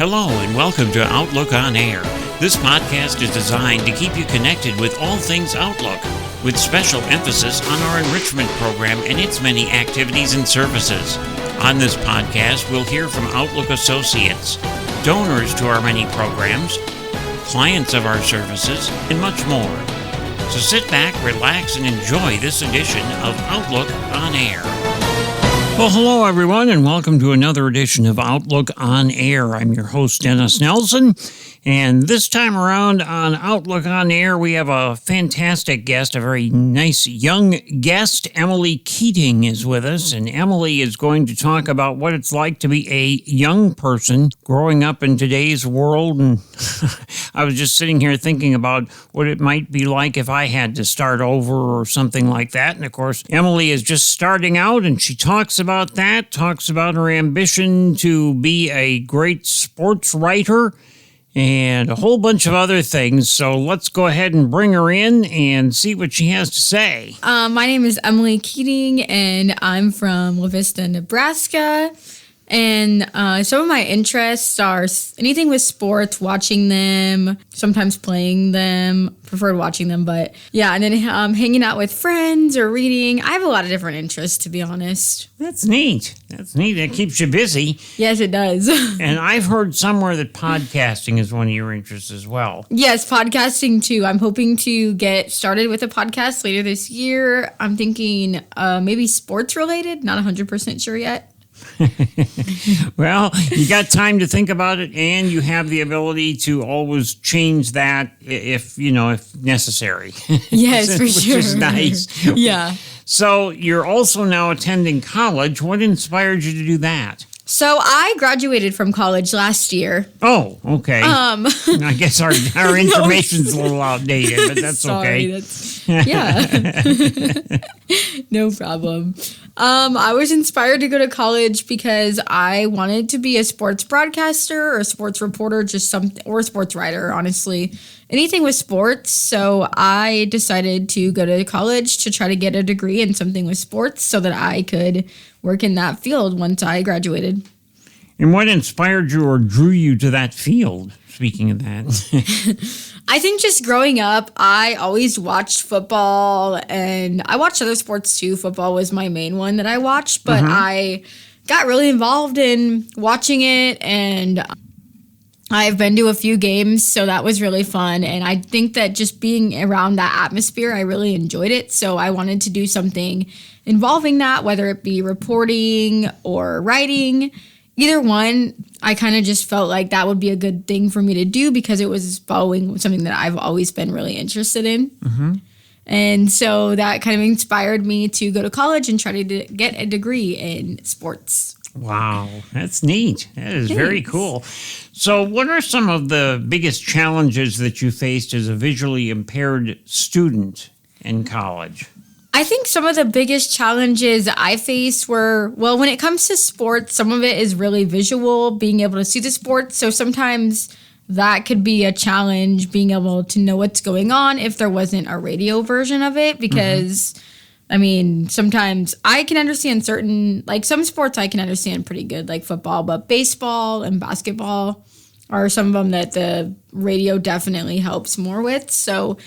Hello and welcome to Outlook On Air. This podcast is designed to keep you connected with all things Outlook, with special emphasis on our enrichment program and its many activities and services. On this podcast, we'll hear from Outlook associates, donors to our many programs, clients of our services, and much more. So sit back, relax, and enjoy this edition of Outlook On Air. Well, hello, everyone, and welcome to another edition of Outlook On Air. I'm your host, Dennis Nelson, and this time around on Outlook On Air, we have a fantastic guest, a very nice young guest. Emily Keating is with us, and Emily is going to talk about what it's like to be a young person growing up in today's world. And I was just sitting here thinking about what it might be like if I had to start over or something like that. And of course, Emily is just starting out, and she talks about that, talks about her ambition to be a great sports writer, and a whole bunch of other things. So let's go ahead and bring her in and see what she has to say. My name is Emily Keating, and I'm from La Vista, Nebraska. And some of my interests are anything with sports, watching them, sometimes playing them, preferred watching them, but yeah, and then hanging out with friends or reading. I have a lot of different interests, to be honest. That's neat. That keeps you busy. Yes, it does. And I've heard somewhere that podcasting is one of your interests as well. Yes, podcasting too. I'm hoping to get started with a podcast later this year. I'm thinking maybe sports related, not 100% sure yet. Well, you got time to think about it, and you have the ability to always change that if necessary. Yes, for sure. Which is nice. Yeah. So you're also now attending college. What inspired you to do that? So I graduated from college last year. Oh, okay. I guess our information's a little outdated, but that's Sorry, okay. Yeah. No problem. I was inspired to go to college because I wanted to be a sports broadcaster or a sports reporter, or a sports writer, honestly. Anything with sports. So I decided to go to college to try to get a degree in something with sports so that I could work in that field once I graduated. And what inspired you or drew you to that field, speaking of that? I think just growing up, I always watched football, and I watched other sports too. Football was my main one that I watched, but I got really involved in watching it, and I've been to a few games, so that was really fun. And I think that just being around that atmosphere, I really enjoyed it. So I wanted to do something involving that, whether it be reporting or writing. Either one, I kind of just felt like that would be a good thing for me to do because it was following something that I've always been really interested in. And so that kind of inspired me to go to college and try to get a degree in sports. Wow, that's neat. That is very cool. So what are some of the biggest challenges that you faced as a visually impaired student in college? I think some of the biggest challenges I faced were, well, when it comes to sports, some of it is really visual, being able to see the sports. So sometimes that could be a challenge, being able to know what's going on if there wasn't a radio version of it. Because, I mean, sometimes I can understand some sports I can understand pretty good, like football, but baseball and basketball are some of them that the radio definitely helps more with. So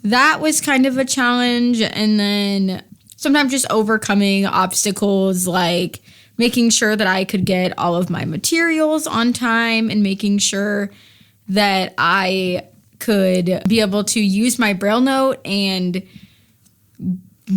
that was kind of a challenge. And then sometimes just overcoming obstacles, like making sure that I could get all of my materials on time and making sure that I could be able to use my Braille note and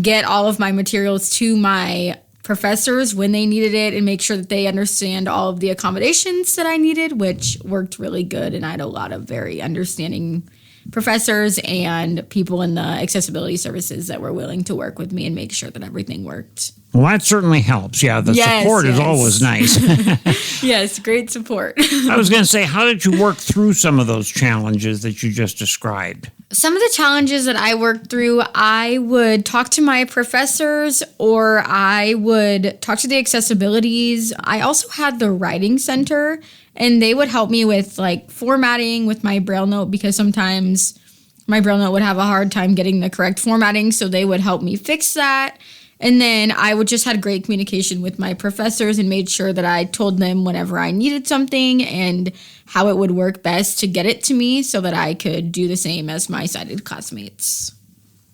get all of my materials to my professors when they needed it and make sure that they understand all of the accommodations that I needed, which worked really good. And I had a lot of very understanding professors and people in the accessibility services that were willing to work with me and make sure that everything worked. Well, that certainly helps. Yeah, the support is always nice. Yes, great support. I was going to say, how did you work through some of those challenges that you just described? Some of the challenges that I worked through, I would talk to my professors or I would talk to the accessibilities. I also had the writing center, and they would help me with like formatting with my Braille note because sometimes my Braille note would have a hard time getting the correct formatting. So they would help me fix that. And then I would just had great communication with my professors and made sure that I told them whenever I needed something and how it would work best to get it to me so that I could do the same as my sighted classmates.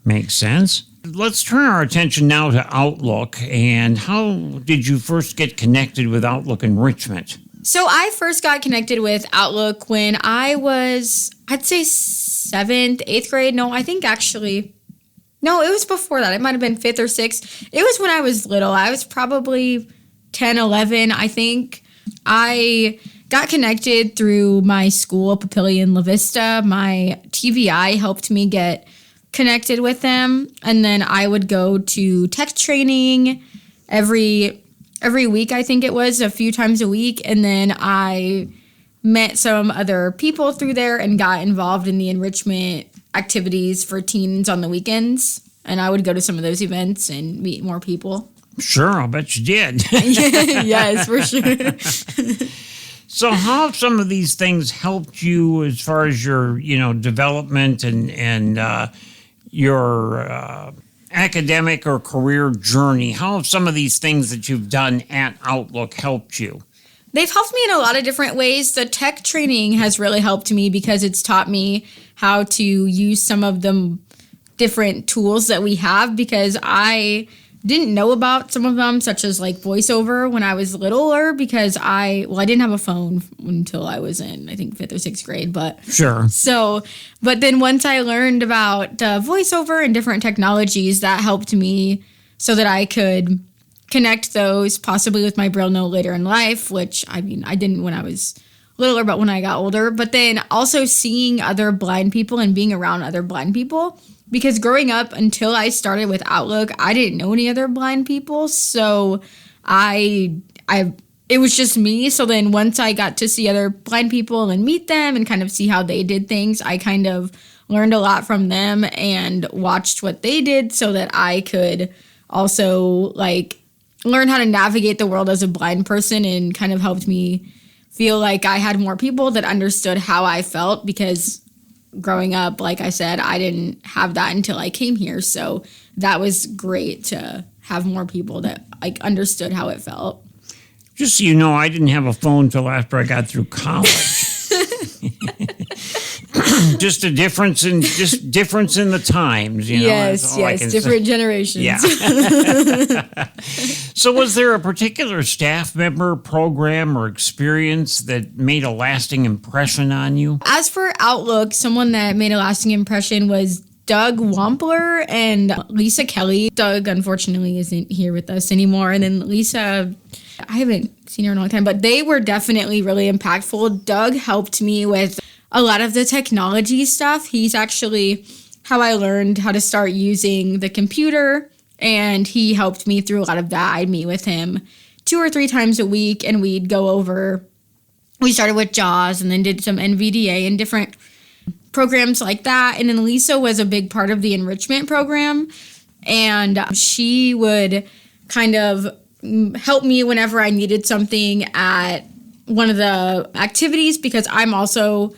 Makes sense. Let's turn our attention now to Outlook. And how did you first get connected with Outlook Enrichment? So I first got connected with Outlook when I was, I'd say 7th, 8th grade. No, I think actually, no, it was before that. It might have been 5th or 6th. It was when I was little. I was probably 10, 11, I think. I got connected through my school, Papillion La Vista. My TVI helped me get connected with them. And then I would go to tech training every week, I think it was, a few times a week. And then I met some other people through there and got involved in the enrichment activities for teens on the weekends. And I would go to some of those events and meet more people. Sure, I'll bet you did. Yes, for sure. So how have some of these things helped you as far as your, development and your academic or career journey? How have some of these things that you've done at Outlook helped you? They've helped me in a lot of different ways. The tech training has really helped me because it's taught me how to use some of the different tools that we have, because I didn't know about some of them, such as like VoiceOver when I was littler, because I didn't have a phone until I was in, I think, 5th or 6th grade. But sure. But then once I learned about VoiceOver and different technologies, that helped me so that I could connect those possibly with my Braille note later in life, which I didn't when I was littler, but when I got older. But then also seeing other blind people and being around other blind people. Because growing up, until I started with Outlook, I didn't know any other blind people. So it was just me. So then once I got to see other blind people and meet them and kind of see how they did things, I kind of learned a lot from them and watched what they did so that I could also learn how to navigate the world as a blind person, and kind of helped me feel like I had more people that understood how I felt, because growing up, like I said, I didn't have that until I came here. So that was great to have more people that understood how it felt. Just so you know, I didn't have a phone till after I got through college. Just a difference in the times, Yes, different generations. Yeah. So was there a particular staff member, program, or experience that made a lasting impression on you? As for Outlook, someone that made a lasting impression was Doug Wampler and Lisa Kelly. Doug, unfortunately, isn't here with us anymore. And then Lisa, I haven't seen her in a long time, but they were definitely really impactful. Doug helped me with a lot of the technology stuff. He's actually how I learned how to start using the computer, and he helped me through a lot of that. I'd meet with him 2 or 3 times a week, and we started with JAWS and then did some NVDA and different programs like that. And then Lisa was a big part of the enrichment program, and she would kind of help me whenever I needed something at one of the activities, because I also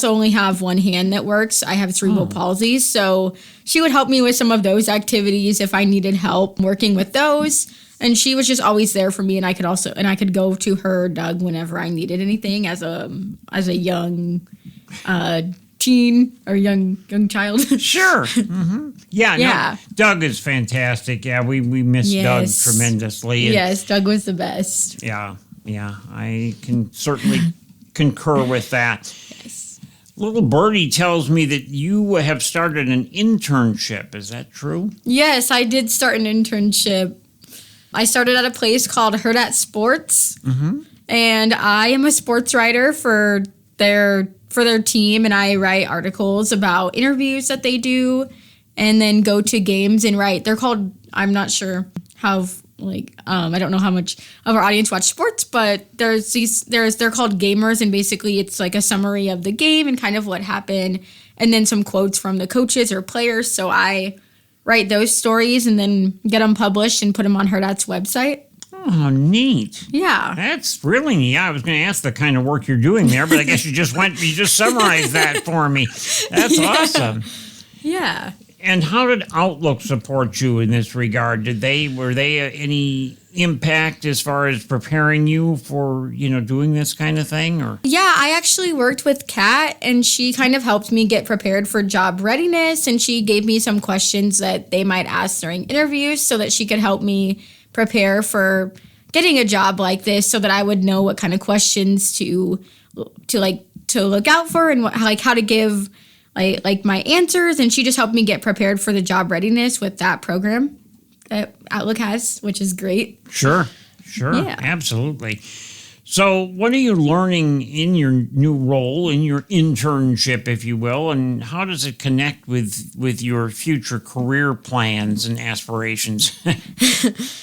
only have one hand that works. I have cerebral palsy. So she would help me with some of those activities if I needed help working with those. And she was just always there for me. And I could go to her, Doug, whenever I needed anything as a young teen or young child. Sure. Mm-hmm. Yeah. No, Doug is fantastic. Yeah, we miss Doug tremendously. Yes, Doug was the best. Yeah, I can certainly concur with that. Yes. Little Birdie tells me that you have started an internship. Is that true? Yes, I did start an internship. I started at a place called Hurrdat Sports, and I am a sports writer for their team, and I write articles about interviews that they do, and then go to games and write. They're called, I'm not sure how, I don't know how much of our audience watch sports, but they're called gamers, and basically it's like a summary of the game and kind of what happened, and then some quotes from the coaches or players. So I write those stories and then get them published and put them on Hurrdat's website. Oh, neat. Yeah. That's really neat. I was going to ask the kind of work you're doing there, but I guess you just summarized that for me. That's awesome. Yeah. And how did Outlook support you in this regard? Were they any impact as far as preparing you for, doing this kind of thing? Or Yeah, I actually worked with Kat, and she kind of helped me get prepared for job readiness, and she gave me some questions that they might ask during interviews so that she could help me prepare for getting a job like this, so that I would know what kind of questions to look out for, and how to give like my answers. And she just helped me get prepared for the job readiness with that program that Outlook has, which is great. Sure, Yeah. Absolutely. So what are you learning in your new role, in your internship, if you will, and how does it connect with your future career plans and aspirations?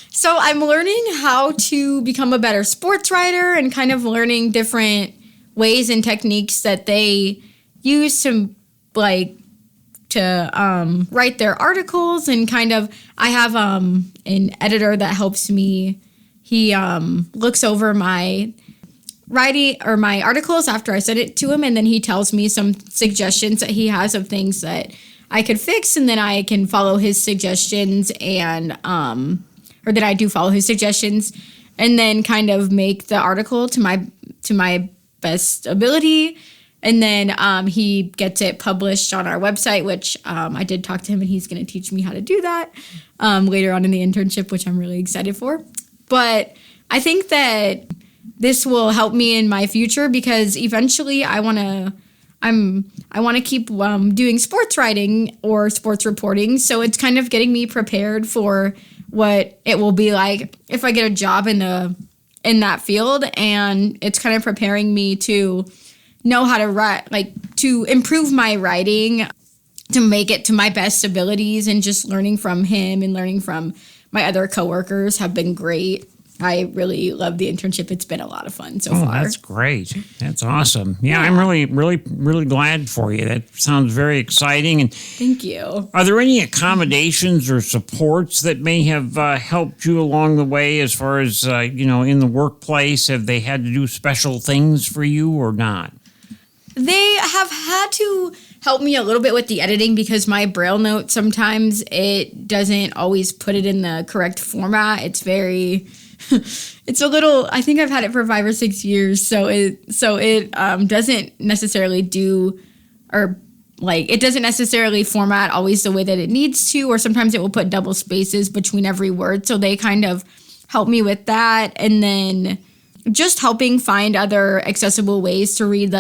So I'm learning how to become a better sports writer, and kind of learning different ways and techniques that they use to write their articles. And kind of, I have an editor that helps me. He looks over my writing or my articles after I send it to him, and then he tells me some suggestions that he has of things that I could fix, and then I can follow his suggestions, and or that I do follow his suggestions, and then kind of make the article to my best ability. And then he gets it published on our website, which I did talk to him, and he's going to teach me how to do that later on in the internship, which I'm really excited for. But I think that this will help me in my future, because eventually I want to keep doing sports writing or sports reporting. So it's kind of getting me prepared for what it will be like if I get a job in that field, and it's kind of preparing me to know how to write, to improve my writing, to make it to my best abilities. And just learning from him and learning from my other coworkers have been great. I really love the internship. It's been a lot of fun so far. That's great. That's awesome. Yeah, I'm really, really, really glad for you. That sounds very exciting. And thank you. Are there any accommodations or supports that may have helped you along the way as far as, in the workplace? Have they had to do special things for you or not? They have had to help me a little bit with the editing, because my Braille note, sometimes it doesn't always put it in the correct format. It's a little, I think I've had it for 5 or 6 years. So it doesn't necessarily it doesn't necessarily format always the way that it needs to, or sometimes it will put double spaces between every word. So they kind of help me with that. And then just helping find other accessible ways to read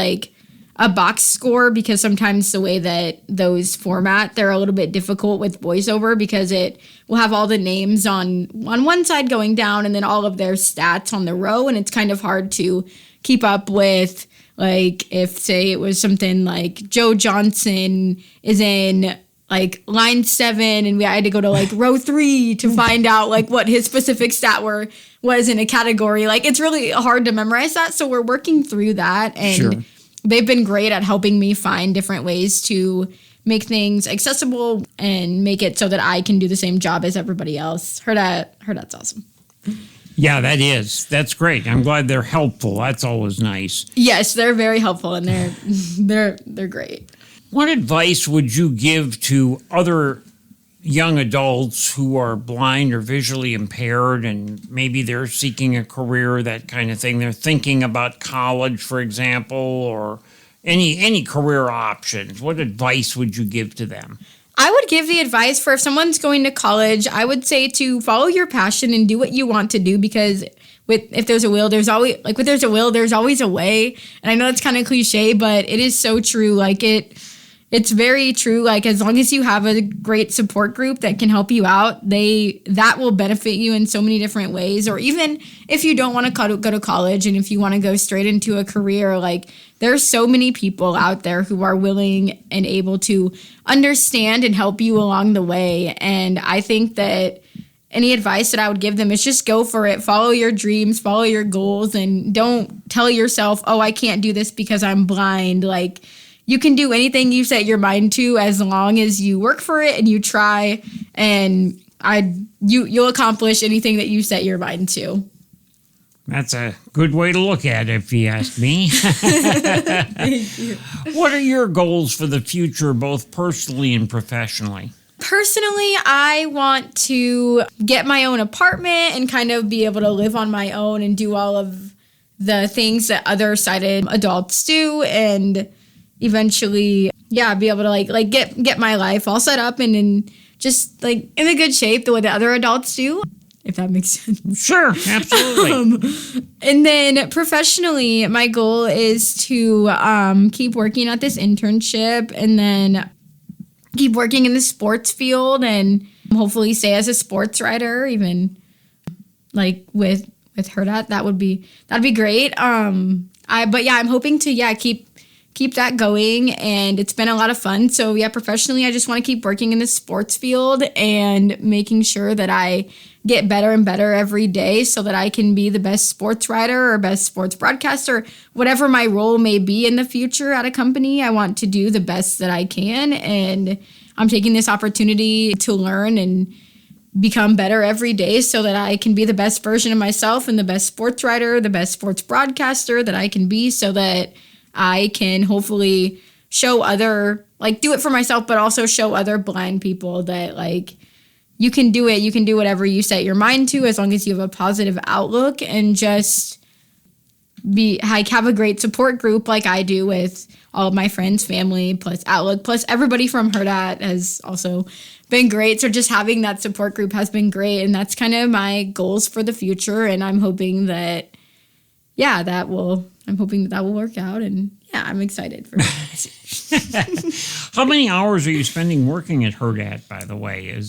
a box score, because sometimes the way that those format, they're a little bit difficult with VoiceOver, because it will have all the names on one side going down and then all of their stats on the row, and it's kind of hard to keep up with. If, say, it was something like Joe Johnson is in line 7, and we had to go to row 3 to find out what his specific stat was in a category. It's really hard to memorize that, so we're working through that. And sure. They've been great at helping me find different ways to make things accessible and make it so that I can do the same job as everybody else. Hurrdat's awesome. Yeah, that is. That's great. I'm glad they're helpful. That's always nice. Yes, they're very helpful, and they're great. What advice would you give to other young adults who are blind or visually impaired, and maybe they're seeking a career, that kind of thing? They're thinking about college, for example, or any career options. What advice would you give to them? I would give the advice for if someone's going to college, I would say to follow your passion and do what you want to do, because if there's a will, there's always there's always a way. And I know it's kind of cliche, but it is so true. It's very true. As long as you have a great support group that can help you out, that will benefit you in so many different ways. Or even if you don't want to go to college, and if you want to go straight into a career, there's so many people out there who are willing and able to understand and help you along the way. And I think that any advice that I would give them is just go for it. Follow your dreams, follow your goals, and don't tell yourself, oh, I can't do this because I'm blind. You can do anything you set your mind to, as long as you work for it and you try, and you'll accomplish anything that you set your mind to. That's a good way to look at it, if you ask me. Thank you. What are your goals for the future, both personally and professionally? Personally, I want to get my own apartment and kind of be able to live on my own and do all of the things that other sighted adults do, and eventually, be able to like get my life all set up and just like in a good shape the way that other adults do, if that makes sense. Sure, absolutely. And then professionally, my goal is to keep working at this internship and then keep working in the sports field and hopefully stay as a sports writer, even like with Hurrdat. That'd be great. I'm hoping to keep that going, and it's been a lot of fun. So professionally, I just want to keep working in the sports field and making sure that I get better and better every day so that I can be the best sports writer or best sports broadcaster, whatever my role may be in the future at a company. I want to do the best that I can, and I'm taking this opportunity to learn and become better every day so that I can be the best version of myself and the best sports writer, the best sports broadcaster that I can be, so that I can hopefully show other, do it for myself, but also show other blind people that, you can do it. You can do whatever you set your mind to as long as you have a positive outlook, and just have a great support group like I do with all of my friends, family, plus Outlook, plus everybody from Hurrdat has also been great. So just having that support group has been great, and that's kind of my goals for the future, and I'm hoping that that will work out, and I'm excited for that. How many hours are you spending working at Hurrdat, by the way?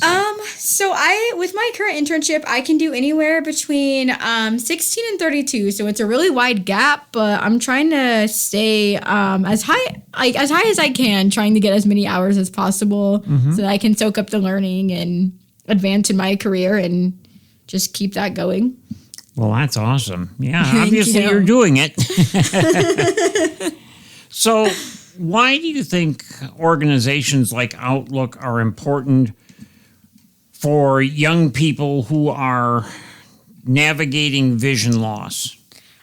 So with my current internship, I can do anywhere between 16 and 32. So it's a really wide gap, but I'm trying to stay as high as I can, trying to get as many hours as possible so that I can soak up the learning and advance in my career and just keep that going. Well, that's awesome. Yeah, obviously you're doing it. So why do you think organizations like Outlook are important for young people who are navigating vision loss?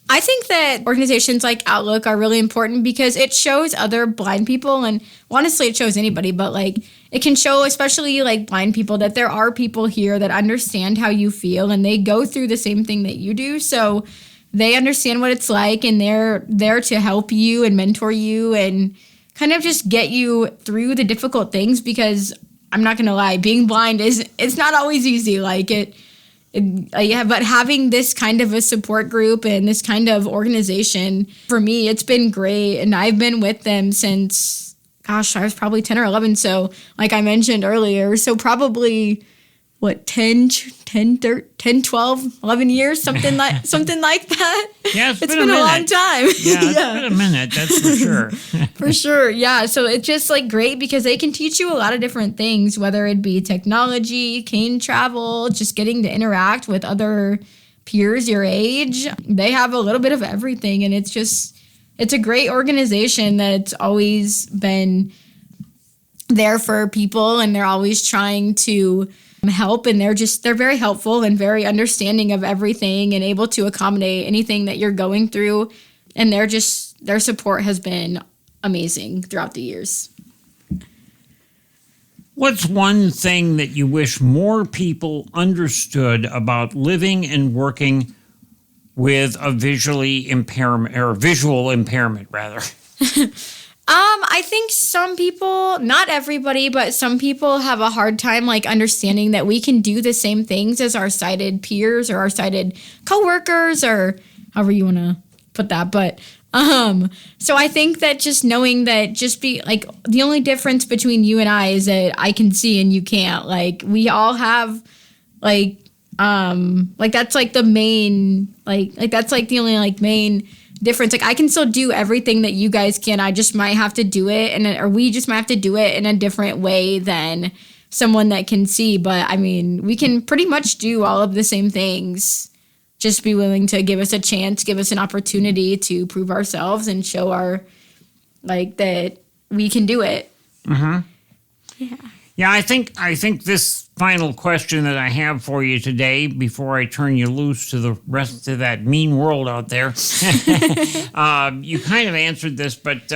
I think that organizations like Outlook are really important because it shows other blind people, and honestly, it shows anybody, but it can show especially blind people that there are people here that understand how you feel and they go through the same thing that you do. So they understand what it's like, and they're there to help you and mentor you and kind of just get you through the difficult things, because I'm not going to lie, being blind it's not always easy. But having this kind of a support group and this kind of organization, for me, it's been great. And I've been with them since, I was probably 10 or 11. So like I mentioned earlier, so probably 10, 12, 11 years, something like that. Yeah, it's been a long time. Yeah, it's been a minute, that's for sure. For sure, yeah. So it's just great because they can teach you a lot of different things, whether it be technology, cane travel, just getting to interact with other peers your age. They have a little bit of everything, and it's a great organization that's always been there for people, and they're always trying to help, and they're very helpful and very understanding of everything and able to accommodate anything that you're going through, and their support has been amazing throughout the years. What's one thing that you wish more people understood about living and working with a visual impairment rather? I think some people, not everybody, but some people have a hard time understanding that we can do the same things as our sighted peers or our sighted coworkers, or however you want to put that. But so I think that just knowing that the only difference between you and I is that I can see and you can't. We all have that's the main that's the only main difference. I can still do everything that you guys can. I just might have to do it, or we just might have to do it in a different way than someone that can see. But I mean, we can pretty much do all of the same things. Just be willing to give us a chance, give us an opportunity to prove ourselves and show that we can do it. Mm-hmm. Yeah. Yeah, I think this final question that I have for you today, before I turn you loose to the rest of that mean world out there, you kind of answered this, but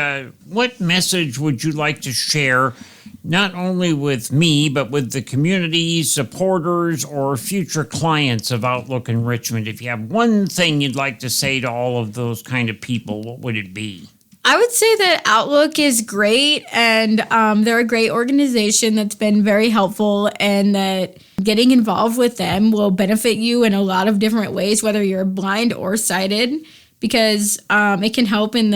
what message would you like to share not only with me, but with the community, supporters, or future clients of Outlook Enrichment? If you have one thing you'd like to say to all of those kind of people, what would it be? I would say that Outlook is great, and they're a great organization that's been very helpful, and that getting involved with them will benefit you in a lot of different ways, whether you're blind or sighted, because it can help with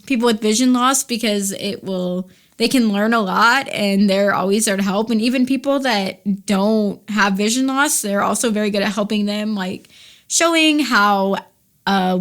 people with vision loss, because they can learn a lot, and they're always there to help. And even people that don't have vision loss, they're also very good at helping them, like showing how how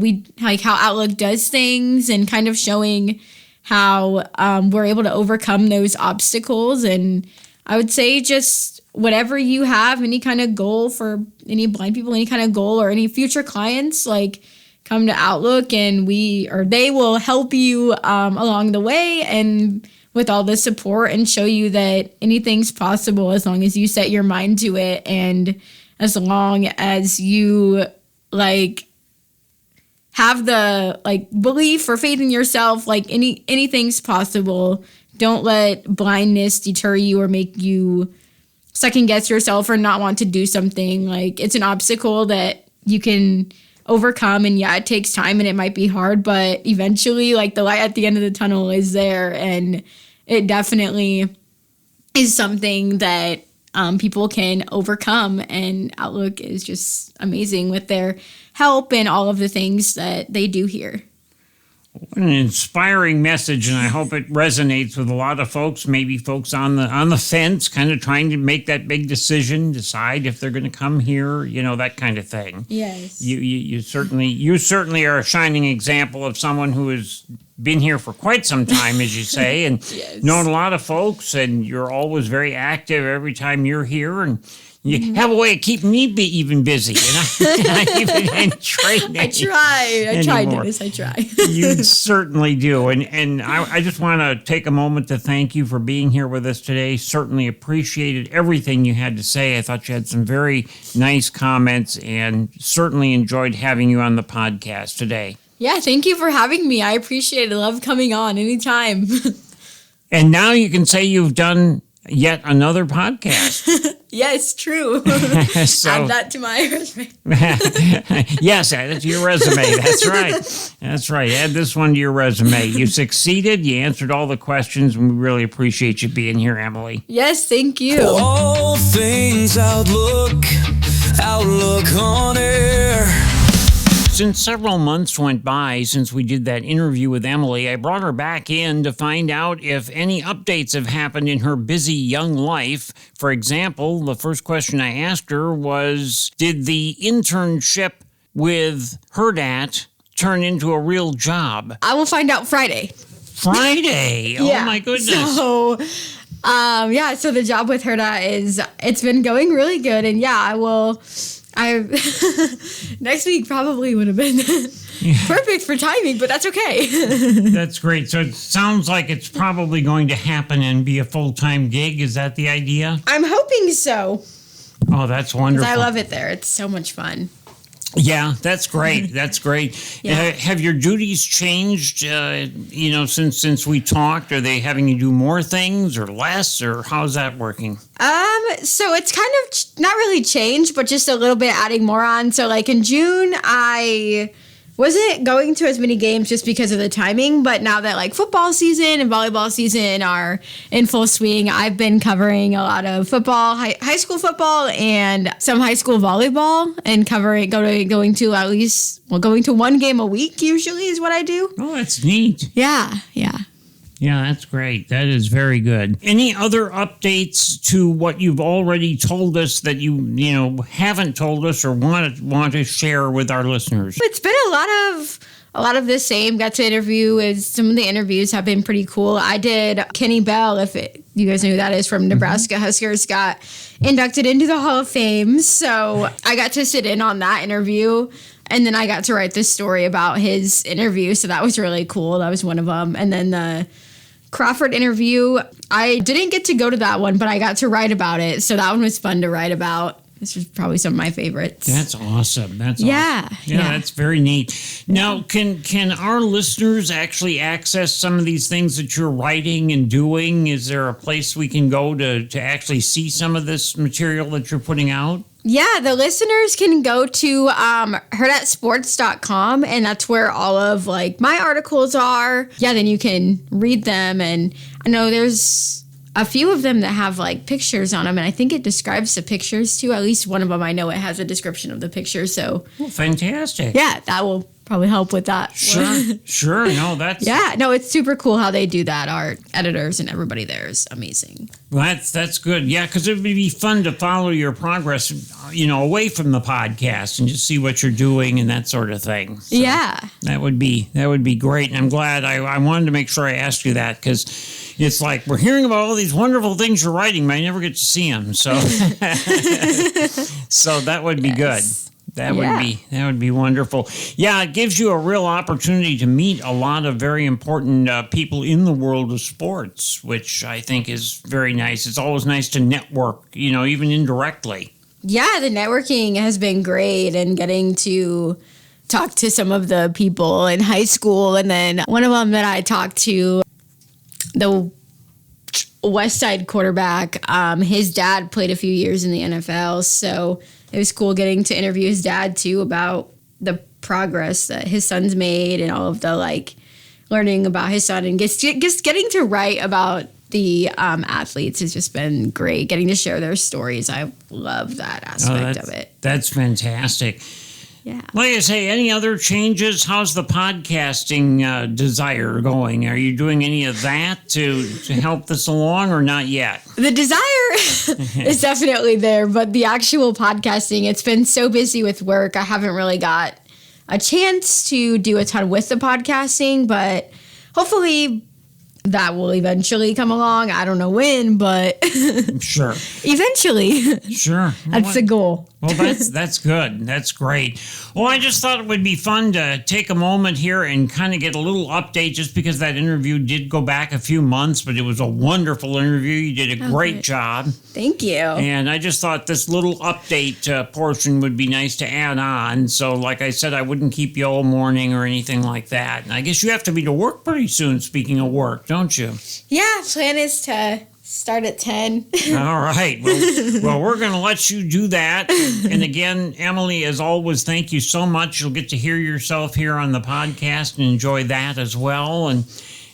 Outlook does things, and kind of showing how we're able to overcome those obstacles. And I would say just whatever you have, any kind of goal for any blind people, any kind of goal, or any future clients, like come to Outlook, and they will help you along the way, and with all the support, and show you that anything's possible as long as you set your mind to it, and as long as you have the belief or faith in yourself, anything's possible. Don't let blindness deter you or make you second guess yourself or not want to do something. It's an obstacle that you can overcome, and it takes time and it might be hard, but eventually the light at the end of the tunnel is there, and it definitely is something that people can overcome. And Outlook is just amazing with their help and all of the things that they do here. What an inspiring message, and I hope it resonates with a lot of folks, maybe folks on the fence, kind of trying to make that big decision, decide if they're going to come here, that kind of thing. Yes. You certainly are a shining example of someone who has been here for quite some time, as you say, and yes. known a lot of folks, and you're always very active every time you're here, and you have a way of keeping me even busy, I try, Dennis. I try. You certainly do. And I just want to take a moment to thank you for being here with us today. Certainly appreciated everything you had to say. I thought you had some very nice comments, and certainly enjoyed having you on the podcast today. Yeah, thank you for having me. I appreciate it. I love coming on anytime. And now you can say you've done yet another podcast. Yes, true. So, add that to my resume. Yes, add it to your resume. That's right. Add this one to your resume. You succeeded. You answered all the questions, and we really appreciate you being here, Emily. Yes, thank you. All things Outlook on Air. Since several months went by since we did that interview with Emily, I brought her back in to find out if any updates have happened in her busy young life. For example, the first question I asked her was, did the internship with Hurrdat turn into a real job? I will find out Friday. Friday? Oh, yeah. My goodness. So the job with Hurrdat it's been going really good, and next week probably would have been perfect for timing, but that's okay. That's great. So it sounds like it's probably going to happen and be a full-time gig. Is that the idea? I'm hoping so. Oh, that's wonderful. I love it there. It's so much fun. Yeah, that's great. That's great. Yeah. Have your duties changed, since we talked? Are they having you do more things or less, or how's that working? So it's kind of not really changed, but just a little bit adding more on. So in June, I wasn't going to as many games just because of the timing, but now that football season and volleyball season are in full swing, I've been covering a lot of football, high school football, and some high school volleyball, and going to one game a week usually is what I do. Oh, that's neat. Yeah. Yeah, that's great. That is very good. Any other updates to what you've already told us that you haven't told us or want to share with our listeners? It's been a lot of the same. Got to interview with some of the interviews have been pretty cool. I did Kenny Bell, you guys know who that is, from Nebraska Huskers, got inducted into the Hall of Fame. So I got to sit in on that interview. And then I got to write this story about his interview. So that was really cool. That was one of them. And then the Crawford interview, I didn't get to go to that one, but I got to write about it. So that one was fun to write about. this is probably some of my favorites. That's awesome. That's Yeah, awesome. Yeah, that's very neat. Now, can our listeners actually access some of these things that you're writing and doing? Is there a place we can go to actually see some of this material that you're putting out? Yeah, the listeners can go to hurrdatsports.com, and that's where all of like my articles are. Yeah, then you can read them, and I know there's a few of them that have like pictures on them, and I think it describes the pictures too. At least one of them, I know it has a description of the pictures. So, well, fantastic. Yeah, that will probably help with that. Sure. No, that's it's super cool how they do that. Our editors and everybody there is amazing. Well, that's good. Yeah, because it would be fun to follow your progress, away from the podcast and just see what you're doing and that sort of thing. So yeah, that would be great. And I'm glad I wanted to make sure I asked you that, because it's like we're hearing about all these wonderful things you're writing, but I never get to see them. So, so that would be good. That would be wonderful. Yeah, it gives you a real opportunity to meet a lot of very important people in the world of sports, which I think is very nice. It's always nice to network, even indirectly. Yeah, the networking has been great, and getting to talk to some of the people in high school. And then one of them that I talked to, the West Side quarterback, his dad played a few years in the NFL, so it was cool getting to interview his dad too about the progress that his son's made and all of the like learning about his son, and just getting to write about the athletes has just been great. Getting to share their stories, I love that aspect of it. That's fantastic. Yeah. Like I say, any other changes? How's the podcasting desire going? Are you doing any of that to help this along, or not yet? The desire is definitely there, but the actual podcasting, it's been so busy with work. I haven't really got a chance to do a ton with the podcasting, but hopefully that will eventually come along. I don't know when, but sure. Eventually. Sure. That's the goal. Well, that's good. That's great. Well, I just thought it would be fun to take a moment here and kind of get a little update, just because that interview did go back a few months, but it was a wonderful interview. You did a great job. Thank you. And I just thought this little update portion would be nice to add on. So, like I said, I wouldn't keep you all morning or anything like that. And I guess you have to be to work pretty soon, speaking of work, don't you? Yeah, plan is to start at 10. All right. Well, we're going to let you do that. And again, Emily, as always, thank you so much. You'll get to hear yourself here on the podcast and enjoy that as well. And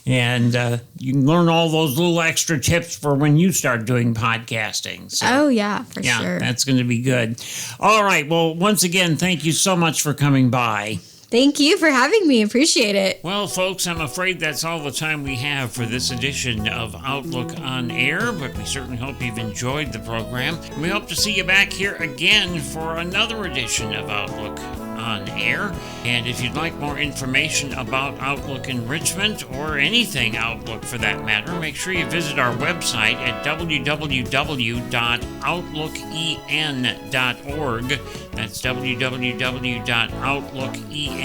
you can learn all those little extra tips for when you start doing podcasting. So, oh, yeah, for yeah, sure. That's going to be good. All right. Well, once again, thank you so much for coming by. Thank you for having me. Appreciate it. Well, folks, I'm afraid that's all the time we have for this edition of Outlook on Air, but we certainly hope you've enjoyed the program. We hope to see you back here again for another edition of Outlook on Air. And if you'd like more information about Outlook Enrichment, or anything Outlook for that matter, make sure you visit our website at www.outlooken.org. That's www.outlooken.org.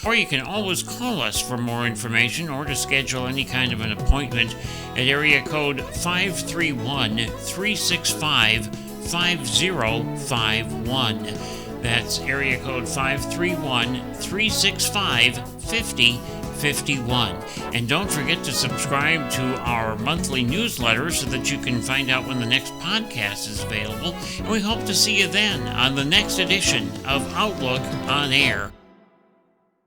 Or you can always call us for more information or to schedule any kind of an appointment at area code 531-365-5051. That's area code 531-365-5051. And don't forget to subscribe to our monthly newsletter so that you can find out when the next podcast is available. And we hope to see you then on the next edition of Outlook on Air.